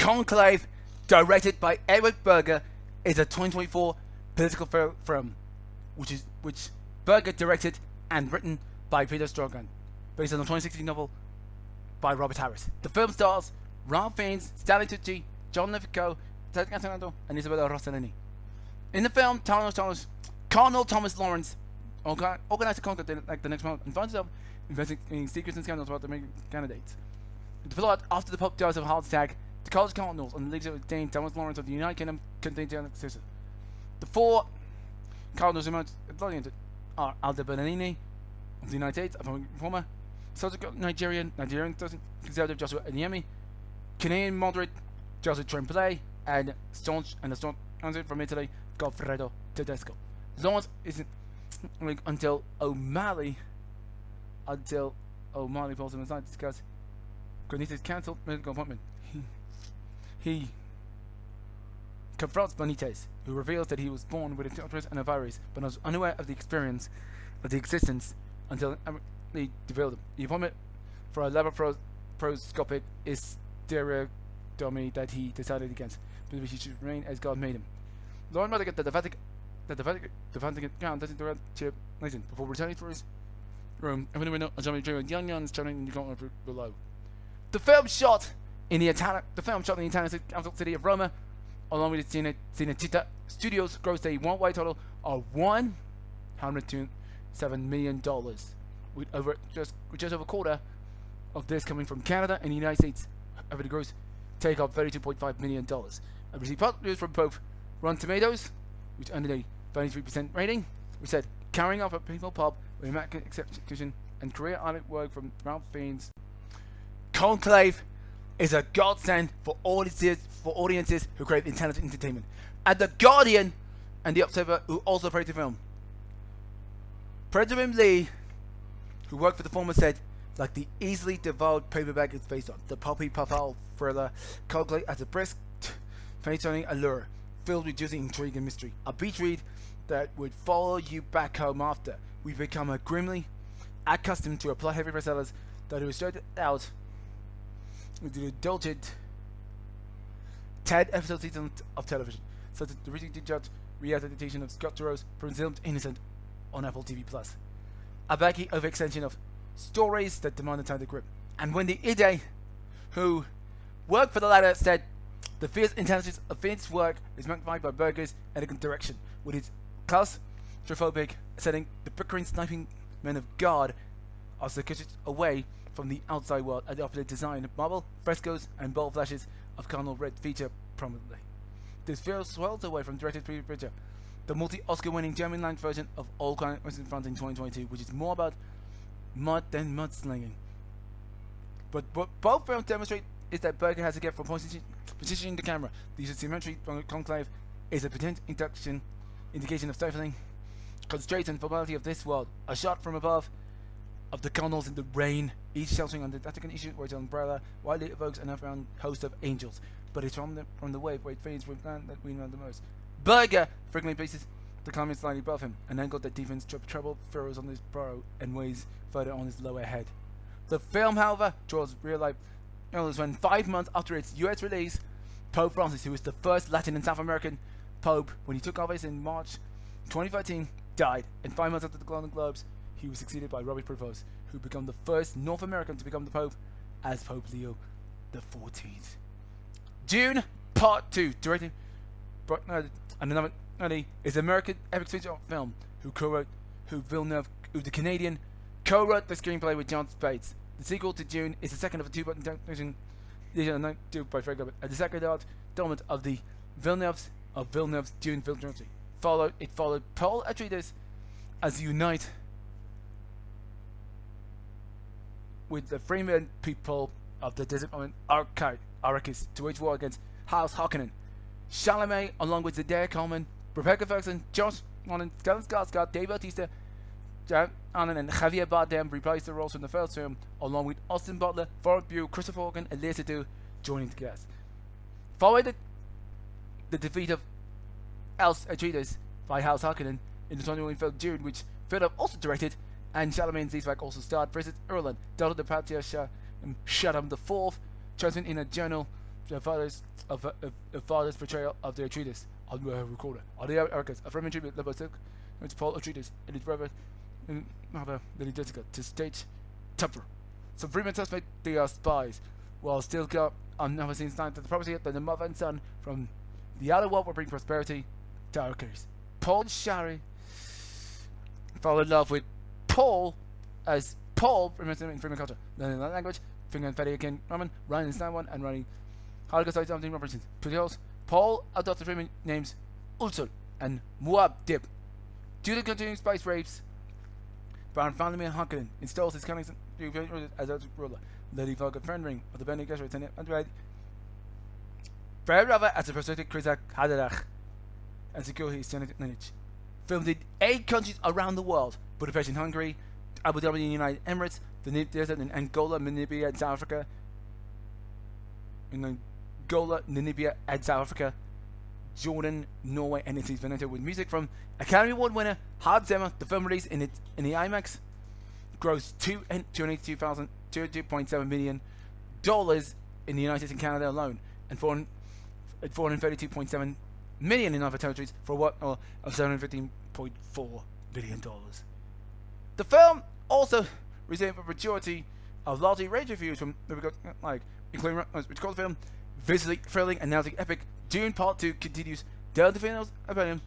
Conclave, directed by Edward Berger, is a 2024 political film, which Berger directed and written by Peter Strahan, based on the 2016 novel by Robert Harris. The film stars Ralph Fiennes, Stanley Tucci, John Lithgow, Ted Castellano, and Isabella Rossellini. In the film, Colonel Thomas Lawrence organized a contest like the next month and finds himself investigating secrets and scandals about the American candidates. The plot after the Pope dies of a heart attack, the college cardinals and the leadership of Dane Thomas Lawrence of the United Kingdom contain the successor. The four cardinals who most are Aldo Bernini of the United States, a former social Nigerian conservative Joshua Anyemi, Canadian moderate Joseph Tremblay, and a staunch answer from Italy, Goffredo Tedesco. Lawrence isn't until O'Malley falls in the side to discuss Benitez's cancelled medical appointment. He confronts Benitez, who reveals that he was born with a tuberculosis and a virus, but was unaware of the existence until they developed them. The appointment for a laparoscopic hysterectomy that he decided against, but he should remain as God made him. Lawrence rather get the Vatican Crown doesn't direct chip Nathan before returning to his room. Everyone window a zombie dream of young turning in the corner below. The film shot in the Italian capital city of Roma, along with the Cinecittà Studios, grossed a worldwide total of $107 million, with just over a quarter of this coming from Canada and the United States. Over the gross take off $32.5 million. I received positive reviews from both Rotten Tomatoes, which earned a 33% rating, which said carrying off a people pop with immaculate execution and career island work from Ralph Fiennes. Conclave is a godsend for audiences who crave intelligent entertainment. And The Guardian and The Observer, who also praised the film. President Lee, who worked for the former, said, like the easily devoured paperback it's based on, the pulpy puffle thriller Conclave has a brisk, face-turning allure, filled with juicy intrigue and mystery. A beach read that would follow you back home after we've become grimly accustomed to a plot-heavy bestsellers that were started out with the indulgent 10-episode season of television, such as the recently judged re-adaptation of Scott Turow's Presumed Innocent on Apple TV+. A baggy overextension of stories that demand a tighter grip. And Wendy Ide, who worked for the latter, said, the fierce intelligence of Finn's work is magnified by Berger's elegant direction, with its claustrophobic setting. The bickering, sniping men of God are secluded away from the outside world at the opposite design. Marble, frescoes, and bold flashes of Cardinal Red feature prominently. This film swells away from directed Bridger, the multi-Oscar-winning German-language version of All Quiet on Front in 2022, which is more about mud than mudslinging. But what both films demonstrate is that Berger has a gift for positioning the camera. The use of symmetry from Conclave is a potent indication of stifling constraints and formality of this world. A shot from above of the cardinals in the rain, each sheltering under the Vatican issue where its umbrella widely evokes an earthbound host of angels, but it's from the wave where it fades with land that we know the most. Berger frequently places the climate slightly above him, an angle that deepens troubled furrows on his brow and weighs further on his lower head. The film, however, draws real-life illness when 5 months after its US release, Pope Francis, who was the first Latin and South American Pope when he took office in March 2013, died, and 5 months after the Golden Globes, he was succeeded by Robert Prevost, who became the first North American to become the Pope as Pope Leo XIV. Dune Part 2, directed by another is an American epic feature film who the Canadian co-wrote the screenplay with John Spates. The sequel to Dune is the second of a two-part adaptation by Frank Herbert, and the second installment of the Villeneuve's Dune film trilogy. It followed Paul Atreides as unite with the Freeman people of the desert island Arrakis to wage war against House Harkonnen. Chalamet, along with Zendaya Coleman, Rebecca Ferguson, Josh Brolin, Stellan Skarsgård, Dave Bautista, Jared Allen, and Javier Bardem reprised the roles from the first film, along with Austin Butler, Florence Pugh, Christopher Walken, and Lea Seydoux joining the cast. Following the defeat of Atreides by House Harkonnen in the 2021 film Dune, which Villeneuve also directed, and Chalamet and Zizek also starred, Francis Erland, Donald DePatia and Shaddam IV, chosen in a journal the father's portrayal of the Atreides on the recorder. On the Americans, a Fremen tribute level 6, which Paul Atreides and his brother, Lady Jessica, to stage temper. Some Fremen suspect they are spies, while still got another scene sign that the prophecy that the mother and son from the outer world will bring prosperity to our case. Paul and Shari fall in love with Paul as Paul, remember in Fremen culture, learning that language, Finger and Fetty again, Roman, Ryan and Stan one, and running Hardcore side something Robertson. Pretty Paul adopted Fremen names Ulsul and Muad'Dib. Due to continuing spice rapes, Baron Vladimir Harkonnen installs his cunning as a ruler. Lady Volga Fenring of the Bene Gesserit and Red Fair as a prosthetic Krizak Haderach and secure his genetic lineage. Filmed in 8 countries around the world: Budapest in Hungary, Abu Dhabi in the United Emirates, the Namib Desert in Angola, Namibia, and South Africa. In Angola, Namibia, and South Africa, Jordan, Norway, and Italy's Veneto, with music from Academy Award winner Hans Zimmer. The film release in the IMAX grossed $282.7 million in the United States and Canada alone, and $432.7 million in other territories for a worth of $715.4 billion. The film also received a majority of largely rave reviews from including which called the film visually thrilling and narrative epic. Dune Part 2 continues down the finals opinion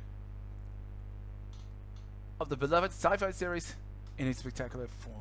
of the beloved sci-fi series in a spectacular form.